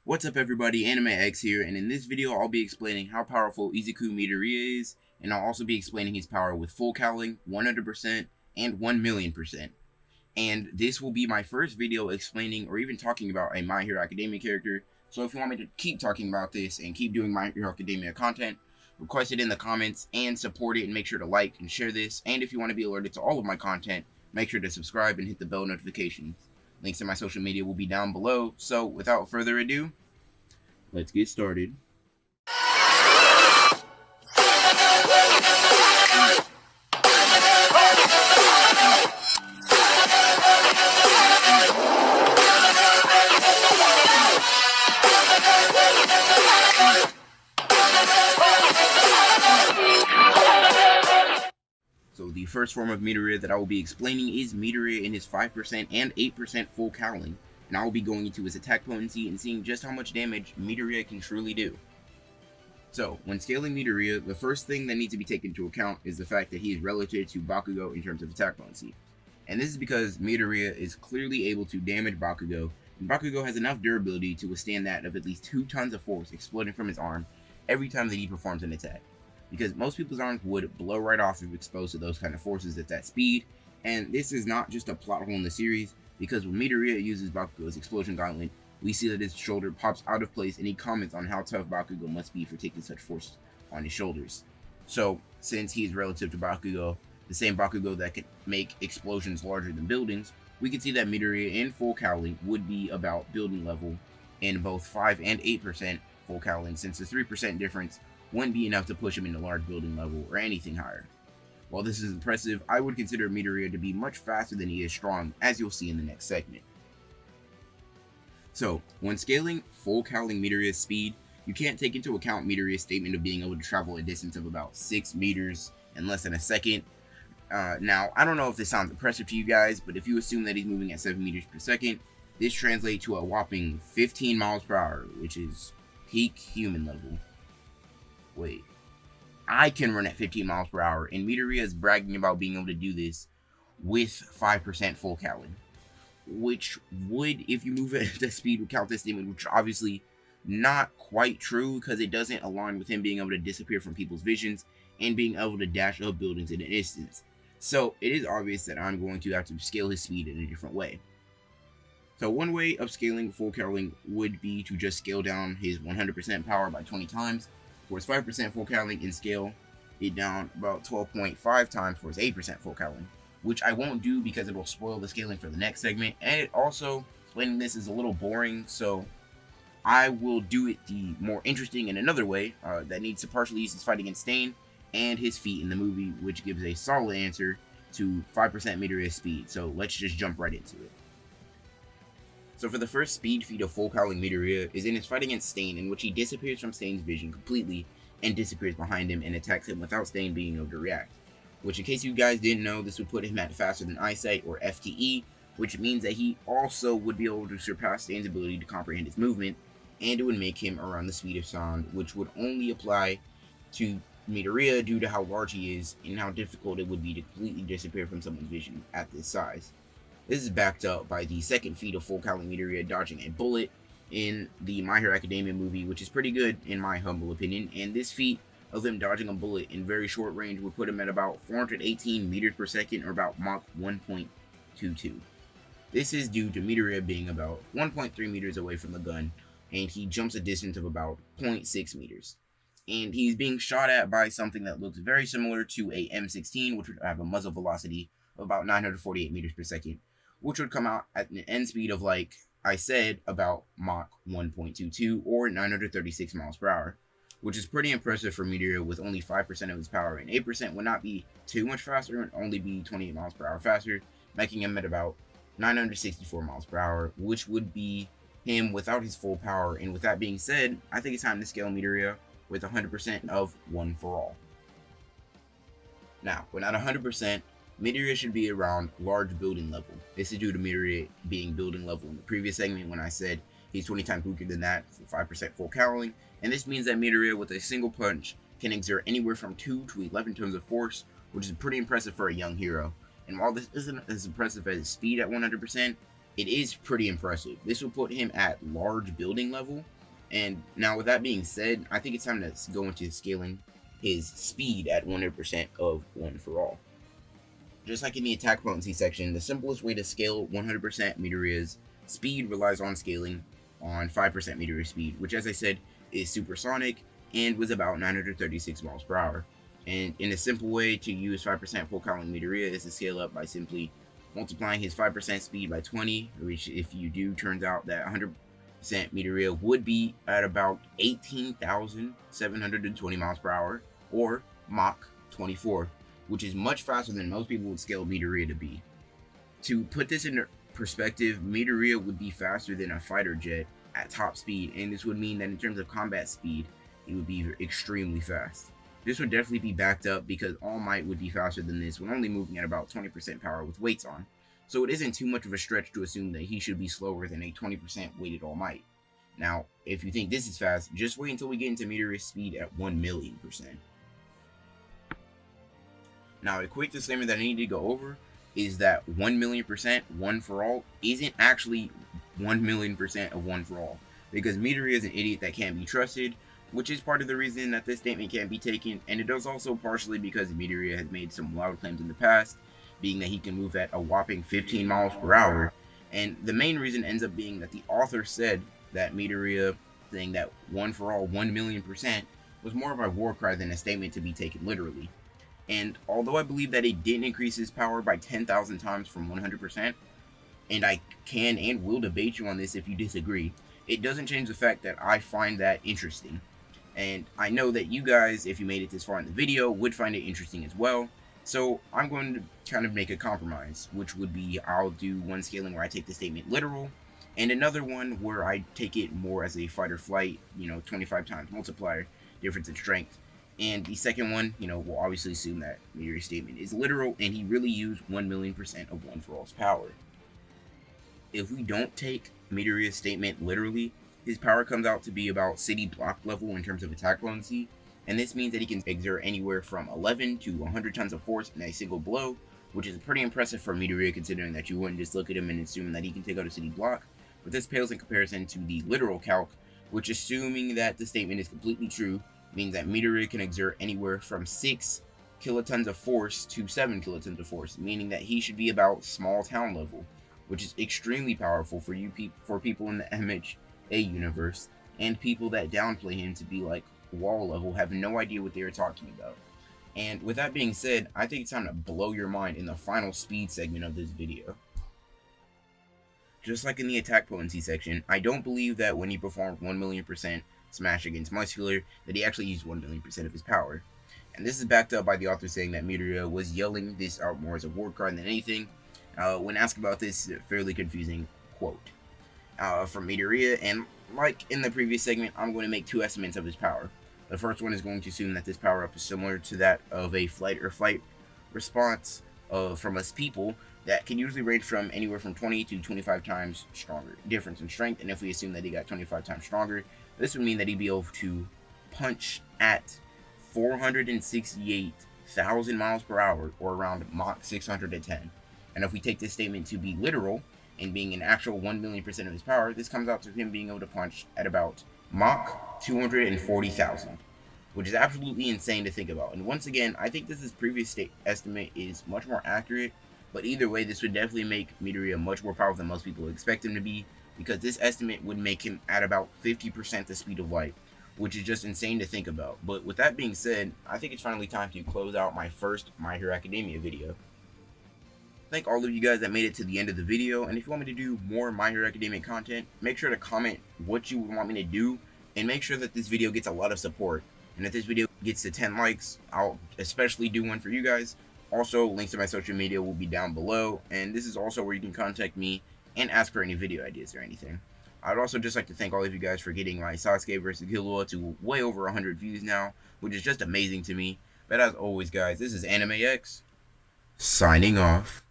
What's up everybody, Anime X here, and in this video I'll be explaining how powerful Izuku Midorya is, and I'll also be explaining his power with full cowling, 100%, and 1,000,000%. And this will be my first video explaining or even talking about a My Hero Academia character, so if you want me to keep talking about this and keep doing My Hero Academia content, request it in the comments and support it, and make sure to like and share this, and if you want to be alerted to all of my content, make sure to subscribe and hit the bell notifications. Links to my social media will be down below, so without further ado, let's get started. So the first form of Midorya that I will be explaining is Midorya in his 5% and 8% full cowling, and I will be going into his attack potency and seeing just how much damage Midorya can truly do. So, when scaling Midorya, the first thing that needs to be taken into account is the fact that he is relative to Bakugo in terms of attack potency. And this is because Midorya is clearly able to damage Bakugo, and Bakugo has enough durability to withstand that of at least 2 tons of force exploding from his arm every time that he performs an attack. Because most people's arms would blow right off if exposed to those kind of forces at that speed, and this is not just a plot hole in the series, because when Midorya uses Bakugo's explosion gauntlet, we see that his shoulder pops out of place and he comments on how tough Bakugo must be for taking such force on his shoulders. So, since he is relative to Bakugo, the same Bakugo that can make explosions larger than buildings, we can see that Midorya in full cowling would be about building level in both 5 and 8% full cowling, since the 3% difference wouldn't be enough to push him into large building level or anything higher. While this is impressive, I would consider Midorya to be much faster than he is strong, as you'll see in the next segment. So, when scaling full cowling Midorya's speed, you can't take into account Midorya's statement of being able to travel a distance of about 6 meters in less than a second. Now, I don't know if this sounds impressive to you guys, but if you assume that he's moving at 7 meters per second, this translates to a whopping 15 miles per hour, which is peak human level. Wait, I can run at 15 miles per hour, and Midorya is bragging about being able to do this with 5% full cowling, which would, if you move at that speed, would count this statement, which obviously not quite true, because it doesn't align with him being able to disappear from people's visions and being able to dash up buildings in an instant. So it is obvious that I'm going to have to scale his speed in a different way. So one way of scaling full cowling would be to just scale down his 100% power by 20 times, for his 5% full cowling, and scale it down about 12.5 times for his 8% full cowling, which I won't do because it will spoil the scaling for the next segment, and it also, explaining this is a little boring, so I will do it the more interesting in another way that needs to partially use his fight against Seinen and his feat in the movie, which gives a solid answer to 5% Midorya speed. So let's just jump right into it. So for the first speed feat of full cowling Midorya is in his fight against Seinen, in which he disappears from Seinen's vision completely and disappears behind him and attacks him without Seinen being able to react. Which, in case you guys didn't know, this would put him at faster than eyesight, or FTE, which means that he also would be able to surpass Seinen's ability to comprehend his movement, and it would make him around the speed of sound, which would only apply to Midorya due to how large he is and how difficult it would be to completely disappear from someone's vision at this size. This is backed up by the second feat of full cowling Midorya dodging a bullet in the My Hero Academia movie, which is pretty good in my humble opinion, and this feat of him dodging a bullet in very short range would put him at about 418 meters per second, or about Mach 1.22. This is due to Midorya being about 1.3 meters away from the gun, and he jumps a distance of about 0.6 meters. And he's being shot at by something that looks very similar to a M16, which would have a muzzle velocity of about 948 meters per second, which would come out at an end speed of, like I said, about Mach 1.22 or 936 miles per hour, which is pretty impressive for Midorya with only 5% of his power, and 8% would not be too much faster and only be 28 miles per hour faster, making him at about 964 miles per hour, which would be him without his full power. And with that being said, I think it's time to scale Midorya with 100% of One for All. Now, when at 100%, Midorya should be around large building level. This is due to Midorya being building level in the previous segment when I said he's 20 times weaker than that for 5% full cowling, and this means that Midorya with a single punch can exert anywhere from 2 to 11 tons of force, which is pretty impressive for a young hero. And while this isn't as impressive as his speed at 100%, it is pretty impressive. This will put him at large building level. And now with that being said, I think it's time to go into scaling his speed at 100% of one for all. Just like in the attack potency section, the simplest way to scale 100% Midoriya's speed relies on scaling on 5% Midoriya speed, which as I said is supersonic and was about 936 miles per hour. And in a simple way to use 5% full cowling Midoriya is to scale up by simply multiplying his 5% speed by 20, which if you do, turns out that 100% Midoriya would be at about 18,720 miles per hour, or Mach 24, which is much faster than most people would scale Midoriya to be. To put this into perspective, Midoriya would be faster than a fighter jet at top speed, and this would mean that in terms of combat speed, it would be extremely fast. This would definitely be backed up because All Might would be faster than this when only moving at about 20% power with weights on. So it isn't too much of a stretch to assume that he should be slower than a 20% weighted All Might. Now, if you think this is fast, just wait until we get into Midoriya's speed at 1,000,000%. Now, a quick disclaimer that I need to go over is that 1,000,000% one for all isn't actually 1,000,000% of one for all, because Midoriya is an idiot that can't be trusted, which is part of the reason that this statement can't be taken, and it is also partially because Midoriya has made some wild claims in the past, being that he can move at a whopping 15 miles per hour, and the main reason ends up being that the author said that Midoriya saying that one for all 1,000,000% was more of a war cry than a statement to be taken literally. And although I believe that it didn't increase his power by 10,000 times from 100%, and I can and will debate you on this if you disagree, it doesn't change the fact that I find that interesting. And I know that you guys, if you made it this far in the video, would find it interesting as well. So I'm going to kind of make a compromise, which would be I'll do one scaling where I take the statement literal, and another one where I take it more as a fight or flight, 25 times multiplier, difference in strength. And the second one, we'll obviously assume that Midoriya's statement is literal, and he really used 1,000,000% of one for all's power. If we don't take Midoriya's statement literally, his power comes out to be about city block level in terms of attack potency, and this means that he can exert anywhere from 11 to 100 tons of force in a single blow, which is pretty impressive for Midoriya considering that you wouldn't just look at him and assume that he can take out a city block, but this pales in comparison to the literal calc, which assuming that the statement is completely true, means that Midoriya can exert anywhere from 6 kilotons of force to 7 kilotons of force, meaning that he should be about small town level, which is extremely powerful for people in the MHA universe, and people that downplay him to be like wall level have no idea what they are talking about. And with that being said, I think it's time to blow your mind in the final speed segment of this video. Just like in the attack potency section, I don't believe that when he performed 1,000,000% smash against Muscular, that he actually used 1,000,000% of his power. And this is backed up by the author saying that Midoriya was yelling this out more as a war cry than anything. When asked about this fairly confusing quote from Midoriya, and like in the previous segment, I'm going to make two estimates of his power. The first one is going to assume that this power up is similar to that of a flight or fight response from us people that can usually range from anywhere from 20 to 25 times stronger difference in strength. And if we assume that he got 25 times stronger, this would mean that he'd be able to punch at 468,000 miles per hour, or around Mach 610. And if we take this statement to be literal, and being an actual 1,000,000% of his power, this comes out to him being able to punch at about Mach 240,000, which is absolutely insane to think about. And once again, I think this previous estimate is much more accurate, but either way, this would definitely make Midoriya much more powerful than most people would expect him to be, because this estimate would make him at about 50% the speed of light, which is just insane to think about. But with that being said, I think it's finally time to close out my first My Hero Academia video. Thank all of you guys that made it to the end of the video, and if you want me to do more My Hero Academia content, make sure to comment what you would want me to do, and make sure that this video gets a lot of support. And if this video gets to 10 likes, I'll especially do one for you guys. Also, links to my social media will be down below, and this is also where you can contact me and ask for any video ideas or anything. I'd also just like to thank all of you guys for getting my Sasuke vs. Killua to way over 100 views now, which is just amazing to me. But as always, guys, this is Anime X, signing off.